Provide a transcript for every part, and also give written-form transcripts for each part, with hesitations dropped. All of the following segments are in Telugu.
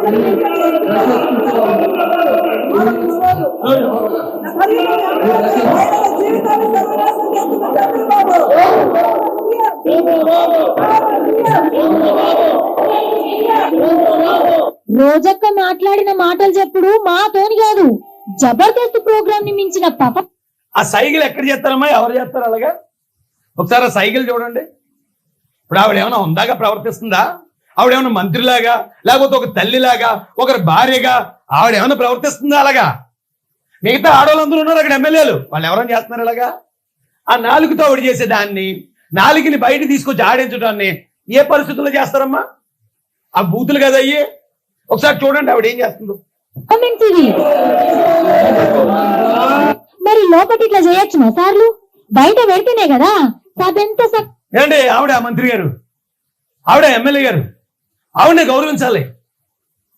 రోజక్క మాట్లాడిన మాటలు చెప్పుడు మాతోని కాదు, జబర్దస్త్ ప్రోగ్రామ్ ని మించిన పాప. ఆ సైకిల్ ఎక్కడ చేస్తారమ్మా, ఎవరు చేస్తారు అలాగా? ఒకసారి ఆ సైకిల్ చూడండి. ఇప్పుడు ఆవిడ ఏమైనా ఉందాగా ప్రవర్తిస్తుందా? ఆవిడేమన్నా మంత్రిలాగా, లేకపోతే ఒక తల్లిలాగా, ఒకరి భార్యగా ఆవిడేమన్నా ప్రవర్తిస్తుందా అలాగా? మిగతా ఆడవాళ్ళందరూ ఉన్నారు అక్కడ, ఎమ్మెల్యేలు, వాళ్ళు ఎవరైనా చేస్తున్నారు అలాగా? ఆ నాలుగుతో ఆవిడ చేసేదాన్ని, నాలుగుని బయట తీసుకొచ్చి ఆడించడాన్ని ఏ పరిస్థితుల్లో చేస్తారమ్మా? ఆ బూతులు కదా అయ్యి. ఒకసారి చూడండి ఆవిడ ఏం చేస్తుందో. మరి లోపటి ఇట్లా చేయొచ్చునా సార్లు? బయట పెడితేనే కదా సభెంత. ఏంటి ఆవిడ మంత్రి గారు, ఆవిడ ఎమ్మెల్యే గారు, ఆవిడని గౌరవించాలి.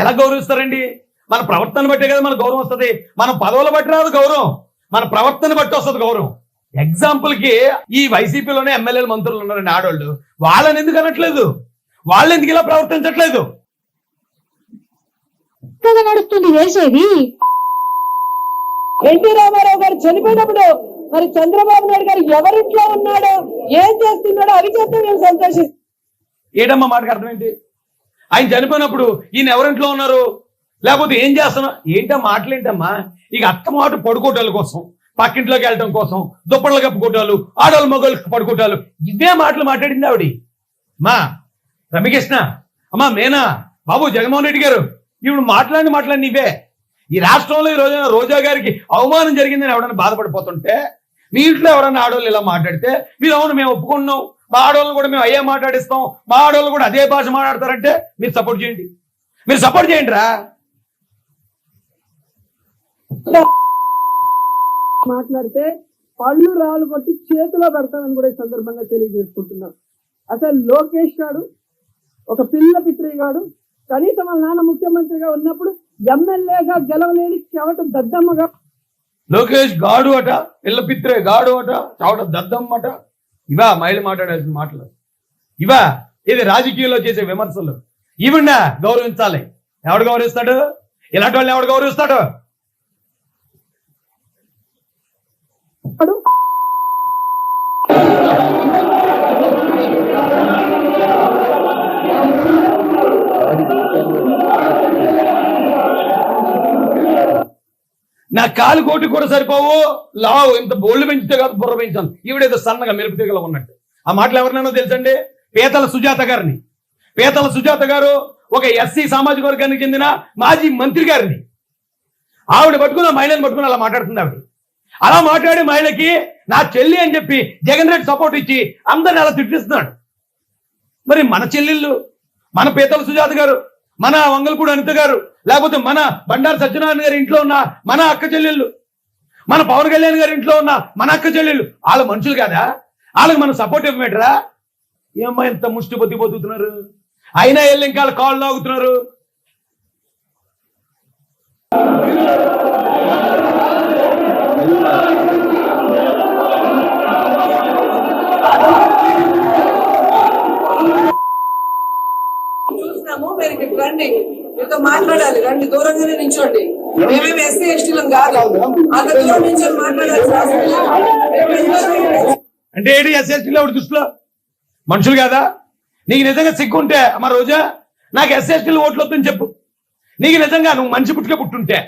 ఎలా గౌరవిస్తారండి? మన ప్రవర్తన బట్టే కదా మన గౌరవం వస్తుంది. మన పదవుల బట్టి రాదు గౌరవం, మన ప్రవర్తన బట్టి వస్తుంది గౌరవం. ఎగ్జాంపుల్ కి ఈ వైసీపీలోనే ఎమ్మెల్యేలు మంత్రులు ఉన్నారండి ఆడవాళ్ళు, వాళ్ళని ఎందుకు అనట్లేదు? వాళ్ళు ఎందుకు ఇలా ప్రవర్తించట్లేదు? నడుస్తుంది వేసేది. ఎన్టీ రామారావు గారు చనిపోయినప్పుడు మరి చంద్రబాబు నాయుడు గారు ఎవరింట్లో ఉన్నాడో, ఏం చేస్తున్నాడో అవి చేస్తే మేము సంతోషిస్తాం. ఏడమ్మా మాటకు అర్థం ఏంటి? ఆయన చనిపోయినప్పుడు ఈయన ఎవరింట్లో ఉన్నారు, లేకపోతే ఏం చేస్తున్నా? ఏంటో మాటలేంటమ్మా? ఇక అత్త మాట పడుకోటాల కోసం, పక్కింట్లోకి వెళ్ళటం కోసం, దుప్పట్లు కప్పుకోటాలు, ఆడవాళ్ళు మగవాళ్ళు పడుకోటాలు, ఇవే మాటలు మాట్లాడింది ఆవిడ. మా రమ్యకృష్ణ, అమ్మా మేనా, బాబు జగన్మోహన్ రెడ్డి గారు, ఇప్పుడు మాట్లాడి ఇవే. ఈ రాష్ట్రంలో ఈ రోజున రోజా గారికి అవమానం జరిగిందని ఎవరైనా బాధపడిపోతుంటే, మీ ఇంట్లో ఎవరైనా ఆడవాళ్ళు ఇలా మాట్లాడితే మీరు అవును మేము ఒప్పుకున్నాం, మా ఆడవాళ్ళని కూడా మేము అయ్యే మాట్లాడిస్తాం, మా ఆడవాళ్ళు కూడా అదే భాష మాట్లాడతారంటే మీరు సపోర్ట్ చేయండి. మీరు సపోర్ట్ చేయండి రా. మాట్లాడితే పళ్ళు రాళ్ళు కొట్టి చేతిలో పెడతామని కూడా ఈ సందర్భంగా తెలియజేసుకుంటున్నాం. అసలు లోకేష్ గారు ఒక పిల్ల పిత్రి గాడు, కనీసం వాళ్ళ నాన్న ముఖ్యమంత్రిగా ఉన్నప్పుడు ఎమ్మెల్యేగా గెలవలేని చెవట దద్దమ్మగా. లోకేష్ గాడు అట, పిల్ల పిత్రే గాడు అట, చెవట దద్దమ్మట. ఇవా మహిళ మాట్లాడాల్సిన మాటలు? ఇవా ఇది రాజకీయాల్లో చేసే విమర్శలు? ఇవిన్నా గౌరవించాలి. ఎవడు గౌరవిస్తాడు? ఇలాంటి వాళ్ళని ఎవడు గౌరవిస్తాడు? నా కాలు కోటి కూడా సరిపోవు, లావు ఇంత బోళ్ళు పెంచితే కాదు బుర్ర పెంచాను, ఈవిడేదో సన్నగా మెరుపు తీగలో ఉన్నట్టు. ఆ మాటలు ఎవరినైనా తెలుసండి? పీతల సుజాత గారిని. పీతల సుజాత గారు ఒక ఎస్సీ సామాజిక వర్గానికి చెందిన మాజీ మంత్రి గారిని. ఆవిడ పట్టుకున్న మహిళని పట్టుకుని అలా మాట్లాడుతుంది ఆవిడ. అలా మాట్లాడి మహిళకి నా చెల్లి అని చెప్పి జగన్ రెడ్డి సపోర్ట్ ఇచ్చి అందరిని అలా తిట్టిస్తున్నాడు. మరి మన చెల్లెళ్ళు, మన పీతల సుజాత గారు, మన వంగల్పూడి అనిత గారు, లేకపోతే మన బండారు సత్యనారాయణ గారి ఇంట్లో ఉన్న మన అక్క చెల్లెళ్ళు, మన పవన్ కళ్యాణ్ గారి ఇంట్లో ఉన్న మన అక్క చెల్లెళ్ళు, వాళ్ళ మనుషులు కాదా? వాళ్ళకి మనం సపోర్ట్ ఇవ్వమేటరా? ఏమ్మా ఎంత ముష్టి బొత్తి బతుకుతున్నారు, అయినా వెళ్ళి ఇంకా కాళ్ళు లాగుతున్నారు. రండి, మీతో మాట్లాడాలి, రండి, దూరంగానే నించోండి. మేమేమి ఎస్సీ ఎస్టీలం కాదు, అంత దూరం నుంచి మాట్లాడాలి. అంటే ఏంటి ఎస్సీ ఎస్టీలో దృష్టిలో మనుషులు కాదా? నీకు నిజంగా సిగ్గుంటే అమ్మ రోజా నాకు ఎస్సీ ఎస్టీలు ఓట్లు వద్దని చెప్పు. నీకు నిజంగా నువ్వు మనిషి పుట్టుకే పుట్టుంటే,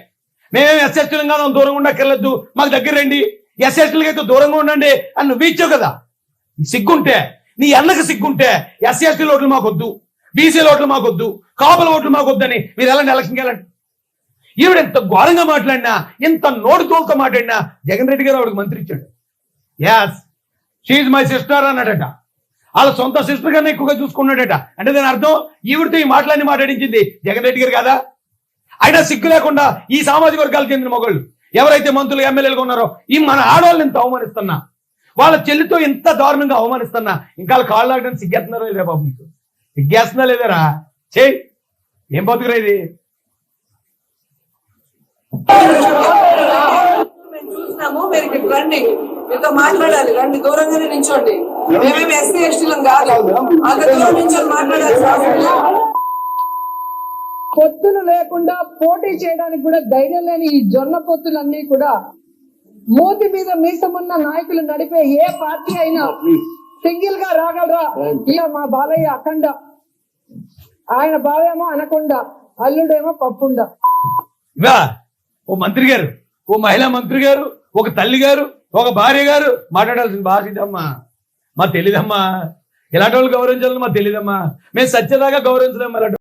మేమేమి ఎస్సీ ఎస్టీలం కాదు, దూరంగా ఉండక్కర్లేదు, మాకు దగ్గర రండి, ఎస్సీ ఎస్టీలకి అయితే దూరంగా ఉండండి అని నువ్వు ఇచ్చావు కదా. సిగ్గుంటే, నీ అన్నకు సిగ్గుంటే ఎస్సీ ఎస్టీల ఓట్లు మాకొద్దు, బీసీల ఓట్లు మాకొద్దు, కాపుల ఓట్లు మాకొద్దని మీరు ఎలాంటి ఎలక్షన్కి వెళ్ళండి. ఈవిడ ఎంత ఘోరంగా మాట్లాడినా, ఎంత నోటు తోలుతో మాట్లాడినా జగన్ రెడ్డి గారు ఆవిడకి మంత్రి ఇచ్చాడు. యాస్ షీఈ్ మై సిస్టర్ అన్నాడట. వాళ్ళ సొంత సిస్టర్ కన్నా ఎక్కువగా చూసుకున్నాడట. అంటే దాని అర్థం ఈవిడితో ఈ మాటలన్నీ మాట్లాడించింది జగన్ రెడ్డి గారు కదా. అయినా సిగ్గు లేకుండా ఈ సామాజిక వర్గాలకు చెందిన మొగళ్ళు ఎవరైతే మంత్రులు ఎమ్మెల్యేలుగా ఉన్నారో ఈ మన ఆడవాళ్ళని ఎంత అవమానిస్తున్నా, వాళ్ళ చెల్లితో ఎంత దారుణంగా అవమానిస్తున్నా ఇంకా వాళ్ళు కాళ్ళు లాగడానికి సిగ్గేస్తున్నారో లేదా బాబు? మీకు సిగ్గేస్తున్నా లేదరా? చేయి, ఏం బతుకురా ఇది? చూసినాము, మీరు ఇక్కడ రండి, మీతో మాట్లాడాలి, రండి, దూరంగానే నించోండి. మేమేమి ఎస్సీ ఎస్టీలం కాదు, అంత దూరం నుంచి మాట్లాడాలి. పొత్తులు లేకుండా పోటీ చేయడానికి కూడా ధైర్యం లేని ఈ జొన్న పొత్తులన్నీ కూడా మూతి మీద మీసమున్న నాయకులు నడిపే ఏ పార్టీ అయినా సింగిల్ గా రాగలరా? ఇలా మా బాలయ్య అఖండ, ఆయన బావేమో అనకొండ, అల్లుడేమో పప్పుండ. ఇవా ఓ మంత్రి గారు, ఓ మహిళా మంత్రి గారు, ఒక తల్లి గారు, ఒక భార్య గారు మాట్లాడాల్సిన భాష ఇదమ్మా. మా తెలీదమ్మా, ఇలాంటి వాళ్ళు గౌరవించాలని మా తెలీదమ్మా. మేము సత్యదాకా గౌరవించలేము. అలాంటి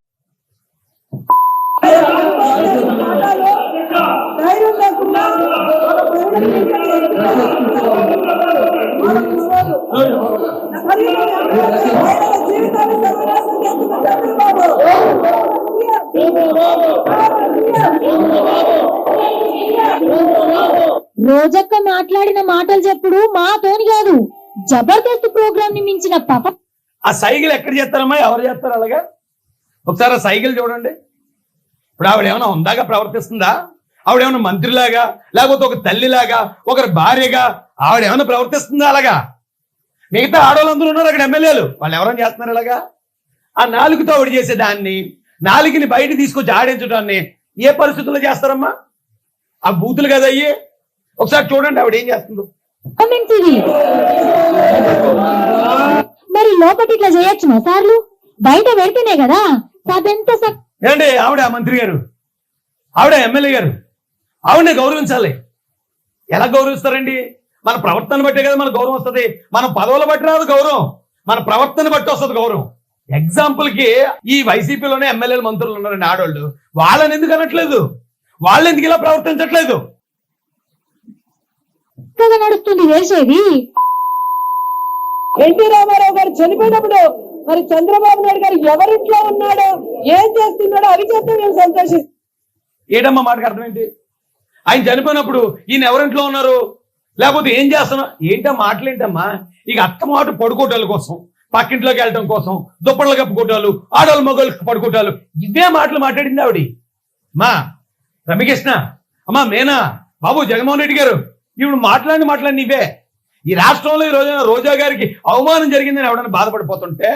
ధైర్యం లేకుండా రోజక్క మాట్లాడిన మాటలు చెప్పుడు మాతోని కాదు, జబర్దస్త్ ప్రోగ్రామ్ ని మించిన పాప. ఆ సైకిల్ ఎక్కడ చేస్తారమ్మా? ఎవరు చేస్తారు అలాగా? ఒకసారి ఆ సైకిల్ చూడండి. ఇప్పుడు ఆవిడ ఏమైనా ఉందాగా ప్రవర్తిస్తుందా? ఆవిడేమైనా మంత్రిలాగా, లేకపోతే ఒక తల్లిలాగా, ఒకరి భార్యగా ఆవిడ ఏమైనా ప్రవర్తిస్తుందా అలాగా? మిగతా ఆడవాళ్ళందరూ ఉన్నారు అక్కడ ఎమ్మెల్యేలు, వాళ్ళు ఎవరైనా చేస్తున్నారు అలాగా? ఆ నాలుగుతో ఆవిడ చేసేదాన్ని, నాలుగుని బయట తీసుకొచ్చి ఆడించడాన్ని ఏ పరిస్థితుల్లో చేస్తారమ్మా? ఆ బూతులు కదా అయ్యి. ఒకసారి చూడండి ఆవిడ ఏం చేస్తుందో. కామెంట్స్ ఇవి. మరి లోపటి ఇట్లా చేయొచ్చునా సార్లు? బయట పెడితేనే కదా సభెంత ఏంటి ఆవిడ మంత్రి గారు, ఆవిడ ఎమ్మెల్యే గారు, ఆవిడని గౌరవించాలి. ఎలా గౌరవిస్తారండి? మన ప్రవర్తన బట్టే కదా మన గౌరవం వస్తుంది. మన పదవుల బట్టి రాదు గౌరవం, మన ప్రవర్తన బట్టి వస్తుంది గౌరవం. ఎగ్జాంపుల్ కి ఈ వైసీపీలోనే ఎమ్మెల్యేలు మంత్రులు ఉన్నారండి ఆడవాళ్ళు, వాళ్ళని ఎందుకు అనట్లేదు? వాళ్ళు ఎందుకు ఇలా ప్రవర్తించట్లేదు? నడుస్తుంది వేసేది. ఎన్టీ రామారావు గారు చనిపోయినప్పుడు మరి చంద్రబాబు నాయుడు గారు ఎవరింట్లో ఉన్నాడో, ఏం చేస్తున్నాడో అవి చేస్తే మేము సంతోషిస్తాం. ఏడమ్మా మాటకు అర్థం ఏంటి? ఆయన చనిపోయినప్పుడు ఈయన ఎవరింట్లో ఉన్నారు, లేకపోతే ఏం చేస్తున్నా? ఏంటో మాటలేంటమ్మా? ఇక అత్త మాట పడుకోవటాల కోసం, పక్కింట్లోకి వెళ్ళటం కోసం, దుప్పట్లు కప్పుకోవటాలు, ఆడవాళ్ళు మగవాళ్ళు పడుకోవటాలు, ఇవే మాటలు మాట్లాడింది ఆవిడ. మా రమ్యకృష్ణ, అమ్మా మేనా, బాబు జగన్మోహన్ రెడ్డి గారు, ఇప్పుడు మాట్లాడి ఇవే. ఈ రాష్ట్రంలో ఈ రోజున రోజా గారికి అవమానం జరిగిందని ఎవరైనా బాధపడిపోతుంటే,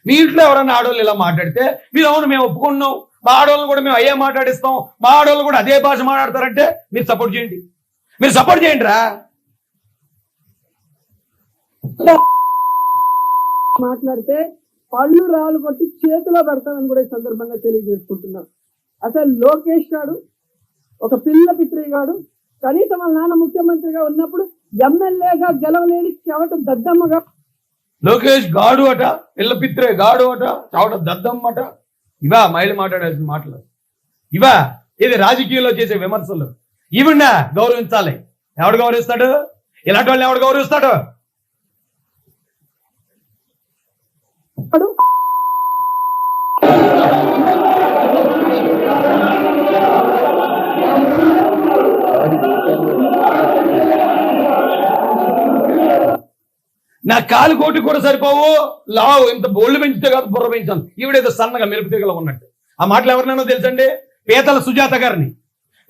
మీ ఇంట్లో ఎవరైనా ఆడవాళ్ళు ఇలా మాట్లాడితే మీరు అవును మేము ఒప్పుకున్నాం, మా ఆడవాళ్ళని కూడా మేము అయ్యే మాట్లాడిస్తాం, మా ఆడవాళ్ళు కూడా అదే భాష మాట్లాడతారంటే మీరు సపోర్ట్ చేయండి. మీరు సపోర్ట్ చేయండి రా. మాట్లాడితే పళ్ళు రాళ్ళు కొట్టి చేతిలో పెడతామని కూడా ఈ సందర్భంగా తెలియజేసుకుంటున్నాం. అసలు లోకేష్ గారు ఒక పిల్ల పిత్రి గాడు, కనీసం వాళ్ళ నాన్న ముఖ్యమంత్రిగా ఉన్నప్పుడు ఎమ్మెల్యేగా గెలవలేని చెవట దద్దమ్మగా. లోకేష్ గాడు అట, పిల్ల పిత్రే గాడు అట, చవట దద్దమ్మట. ఇవా మహిళ మాట్లాడాల్సిన మాటలు? ఇవా ఇది రాజకీయంలో చేసే విమర్శలు? ఈవిడ గౌరవించాలి. ఎవడు గౌరవిస్తాడు? ఇలాంటి వాళ్ళు ఎవడు గౌరవిస్తాడు? నా కాలు కోటి కూడా సరిపోవు, లావు ఇంత బోల్డ్ పెంచితే కాదు బుర్ర పెంచాను. ఈవిడేదో సన్నగా మెరుపు తీగల ఉన్నట్టు. ఆ మాటలు ఎవరినైనా తెలుసండి? పీతల సుజాత గారిని.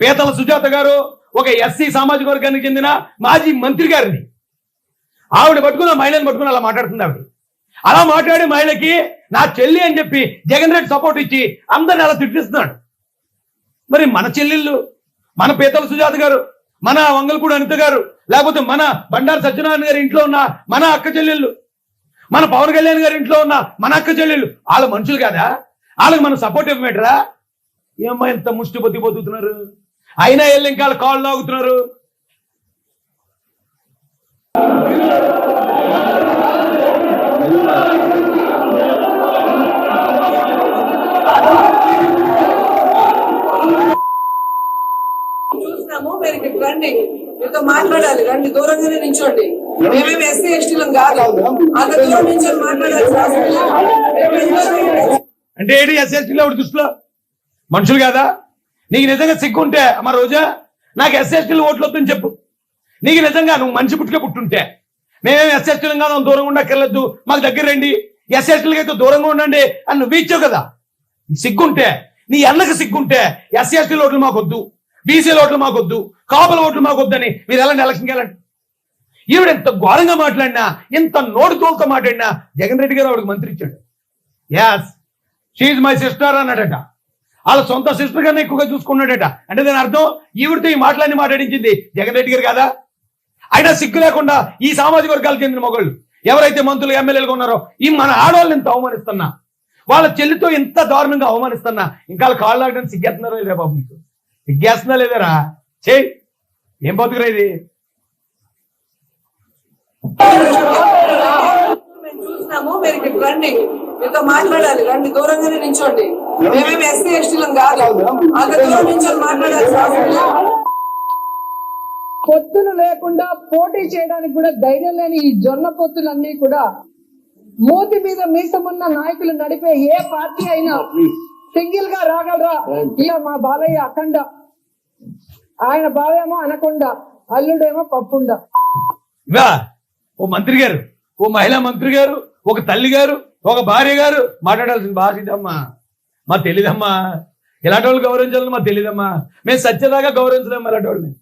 పీతల సుజాత గారు ఒక ఎస్సీ సామాజిక వర్గానికి చెందిన మాజీ మంత్రి గారిని. ఆవిడ పట్టుకున్న మహిళని పట్టుకుని అలా మాట్లాడుతుంది ఆవిడ. అలా మాట్లాడే మహిళకి నా చెల్లి అని చెప్పి జగన్ రెడ్డి సపోర్ట్ ఇచ్చి అందరిని అలా తిట్టిస్తున్నాడు. మరి మన చెల్లెళ్ళు, మన పీతల సుజాత గారు, మన వంగల్పూడి అనిత గారు, లేకపోతే మన బండారు సత్యనారాయణ గారి ఇంట్లో ఉన్న మన అక్క చెల్లెళ్ళు, మన పవన్ కళ్యాణ్ గారి ఇంట్లో ఉన్న మన అక్క చెల్లెళ్ళు, వాళ్ళ మనుషులు కాదా? వాళ్ళకి మనం సపోర్ట్ ఇవ్వమేటరా? ఏమ్మా ఎంత ముష్టి బొత్తి బతుకుతున్నారు, అయినా వెళ్ళి ఇంకా కాళ్ళు లాగుతున్నారు. చూస్తున్నాము, మీరు ఇక్కడ రండి, మీతో మాట్లాడాలి, రండి, దూరంగానే నించోండి. మేమేమి ఎస్సీ ఎస్టీలం కాదు, అంత దూరం నుంచి మాట్లాడాల్సిన అంటే ఏంటి? ఎస్సీఎస్టీలో ఒకటి దృష్టిలో మనుషులు కాదా? నీకు నిజంగా సిగ్గుంటే అమ్మ రోజా నాకు ఎస్సీఎస్టీలు ఓట్లు వద్దని చెప్పు. నీకు నిజంగా నువ్వు మనిషి పుట్టుకే పుట్టుంటే, మేమేమి ఎస్సీఎస్టీలం కాదు, దూరంగా ఉండక్కర్లేదు, మాకు దగ్గర రండి, ఎస్సీఎస్టీలకి అయితే దూరంగా ఉండండి అని నువ్వు ఇచ్చావు కదా. సిగ్గుంటే, నీ అన్నకు సిగ్గుంటే ఎస్సీఎస్టీల ఓట్లు మాకొద్దు, బీసీల ఓట్లు మాకొద్దు, కాపుల ఓట్లు మాకొద్దని మీరు ఎలాంటి ఎలక్షన్కి వెళ్ళండి. ఈవిడ ఎంత ఘోరంగా మాట్లాడినా, ఎంత నోటు తోలుతో మాట్లాడినా జగన్ రెడ్డి గారు ఆవిడకి మంత్రి ఇచ్చాడు. యాస్ షీఈ్ మై సిస్టర్ అన్నాడట. వాళ్ళ సొంత సిస్టర్ కన్నా ఎక్కువగా చూసుకున్నాడట. అంటే దాని అర్థం ఈవిడితో ఈ మాటలన్నీ మాట్లాడించింది జగన్ రెడ్డి గారు కదా. అయినా సిగ్గు లేకుండా ఈ సామాజిక వర్గాలకు చెందిన మొగళ్ళు ఎవరైతే మంత్రులు ఎమ్మెల్యేలుగా ఉన్నారో ఈ మన ఆడవాళ్ళని ఇంత అవమానిస్తున్నా, వాళ్ళ చెల్లితో ఇంత దారుణంగా అవమానిస్తున్నా, ఇంకా వాళ్ళు కాళ్ళు లాగడానికి సిగ్గేస్తున్నారో లేదా బాబు? మీకు సిగ్గేస్తుందా లేదారా? చేయి, ఏం బతుకురా ఇది? మేము చూసినాము, మీరు ఇక్కడ రండి, మీతో మాట్లాడాలి, రండి, దూరంగానే నించోండి. మేమేమి ఎస్సీ ఎస్టీలం కాదు, అంత దూరం నించొని మాట్లాడాలి. పొత్తులు లేకుండా పోటీ చేయడానికి కూడా ధైర్యం లేని ఈ జొన్న పొత్తులన్నీ కూడా మూతి మీద మీసమున్న నాయకులు నడిపే ఏ పార్టీ అయినా సింగిల్ గా రాగలరా? ఇలా మా బాలయ్య అఖండ, ఆయన బావేమో అనకొండ, అల్లుడేమో పప్పుండ. ఇవా ఓ మంత్రి గారు, ఓ మహిళా మంత్రి గారు, ఒక తల్లి గారు, ఒక భార్య గారు మాట్లాడాల్సిన భాష ఇదమ్మా. మాకు తెలీదమ్మా, ఇలాంటి వాళ్ళు గౌరవించాలని మాకు తెలీదమ్మా. మేము సత్యదాకా గౌరవించలేము ఇలాంటి వాళ్ళని.